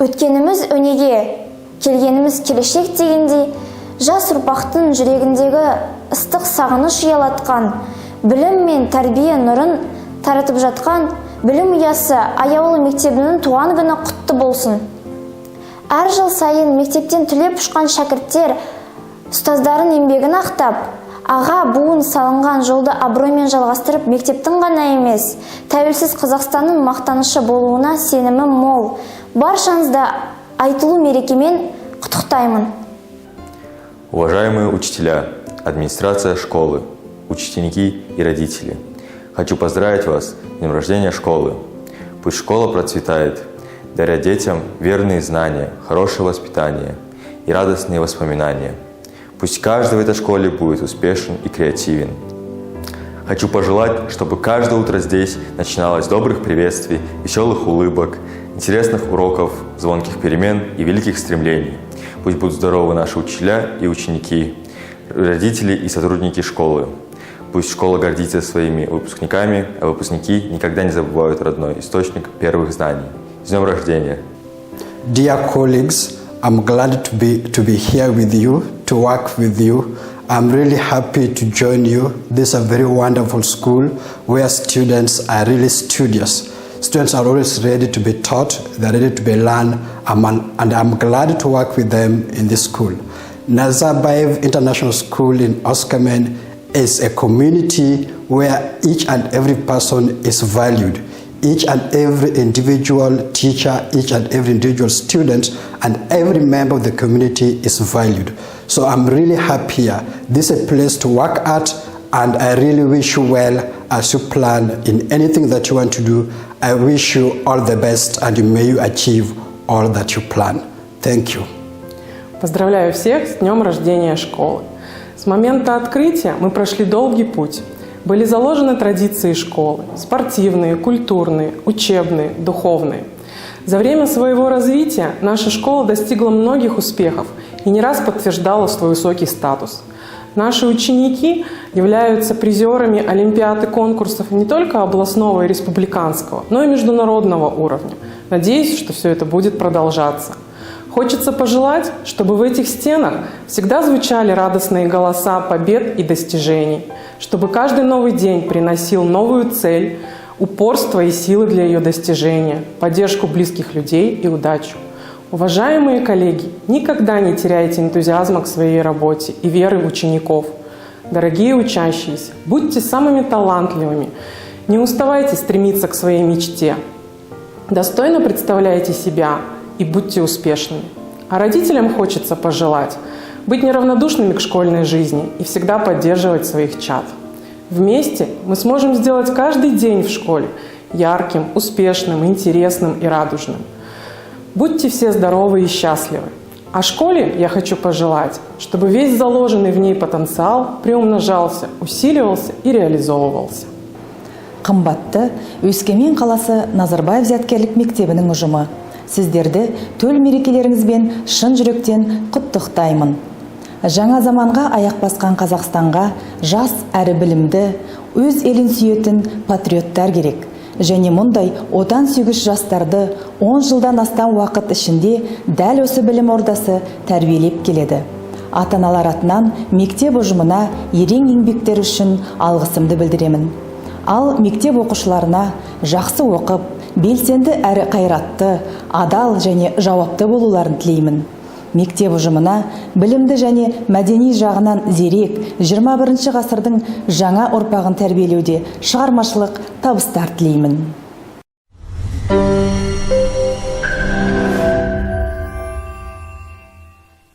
Өткеніміз өнеге, келгеніміз келешек дегендей, жас ұрпақтың жүрегіндегі ыстық сағыныш ұялатқан, білім мен тәрбие нұрын таратып жатқан білім ұясы Аяулы мектебінің туған күні құтты болсын. Әр жыл сайын мектептен түлеп ұшқан шәкірттер ұстаздарын еңбегін ақтап, аға буын салынған жолды абыроймен жалғастырып, мектептің ғана емес, тәуелсіз Қазақстанның мақтанышы болуына сенімім мол. Баршаңызды айтулы мерекемен құттықтаймын. Уважаемые учителя, администрация школы, ученики и родители, хочу поздравить вас с днем рождения школы. Пусть школа процветает, даря детям верные знания, хорошее воспитание и радостные воспоминания. Пусть каждый в этой школе будет успешен и креативен. Хочу пожелать, чтобы каждое утро здесь начиналось с добрых приветствий, веселых улыбок, интересных уроков, звонких перемен и великих стремлений. Пусть будут здоровы наши учителя и ученики, родители и сотрудники школы. Пусть школа гордится своими выпускниками, а выпускники никогда не забывают родной источник первых знаний. С днем рождения! Dear colleagues, I'm glad to be here with you, to work with you. I'm really happy to join you. This is a very wonderful school where students are really studious. Students are always ready to be taught, they're ready to be learned, and I'm glad to work with them in this school. Nazarbayev International School in Oskamen is a community where each and every person is valued. Each and every individual teacher, each and every individual student, and every member of the community is valued. So I'm really happy here. This is a place to work at, and I really wish you well as you plan in anything that you want to do. I wish you all the best, and may you achieve all that you plan. Thank you. Поздравляю всех с днем рождения школы. С момента открытия мы прошли долгий путь. Были заложены традиции школы – спортивные, культурные, учебные, духовные. За время своего развития наша школа достигла многих успехов и не раз подтверждала свой высокий статус. Наши ученики являются призерами олимпиад и конкурсов не только областного и республиканского, но и международного уровня. Надеюсь, что все это будет продолжаться. Хочется пожелать, чтобы в этих стенах всегда звучали радостные голоса побед и достижений, чтобы каждый новый день приносил новую цель, упорство и силы для ее достижения, поддержку близких людей и удачу. Уважаемые коллеги, никогда не теряйте энтузиазма к своей работе и веры в учеников. Дорогие учащиеся, будьте самыми талантливыми, не уставайте стремиться к своей мечте. Достойно представляйте себя и будьте успешными. А родителям хочется пожелать быть неравнодушными к школьной жизни и всегда поддерживать своих чад. Вместе мы сможем сделать каждый день в школе ярким, успешным, интересным и радужным. Будьте все здоровы и счастливы. А школе я хочу пожелать, чтобы весь заложенный в ней потенциал приумножался, усиливался и реализовывался. Қымбатты Өскемен қаласы Назарбаев зияткерлік мектебінің ұжымы. Сіздерді төл мерекелеріңізбен шын жүректен құттықтаймын. Жаңа заманға аяқ басқан Қазақстанға жас әрі білімді, өз елін сүйетін патриоттар керек. Және мұндай отан сүйгіш жастарды 10 жылдан астам уақыт ішінде дәл осы білім ордасы тәрбиелеп келеді. Ата-аналар атынан мектеп ұжымына ерен еңбектері үшін алғысымды білдіремін. Ал мектеп оқушыларына жақсы оқып, белсенді әрі қайратты, адал және жауапты болуларын тілеймін. Мектеп ұжымына білімді және мәдени жағынан зерек 21 ғасырдың жаңа ұрпағын тәрбиелеуде шығармашылық табыстар тілеймін.